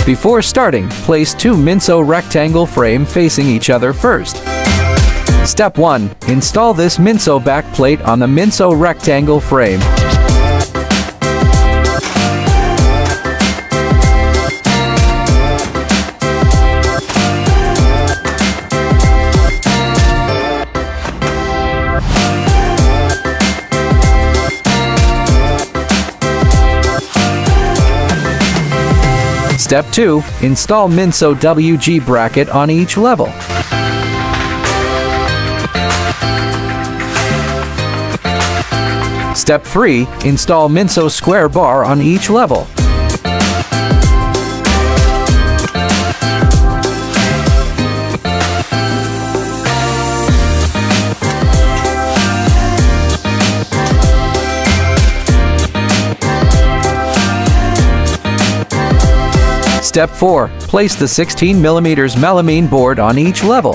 Before starting, place two Minso rectangle frame facing each other first. Step 1. Install this Minso backplate on the Minso rectangle frame. Step 2. Install Minso WG bracket on each level. Step 3. Install Minso square bar on each level. Step 4. Place the 16mm melamine board on each level.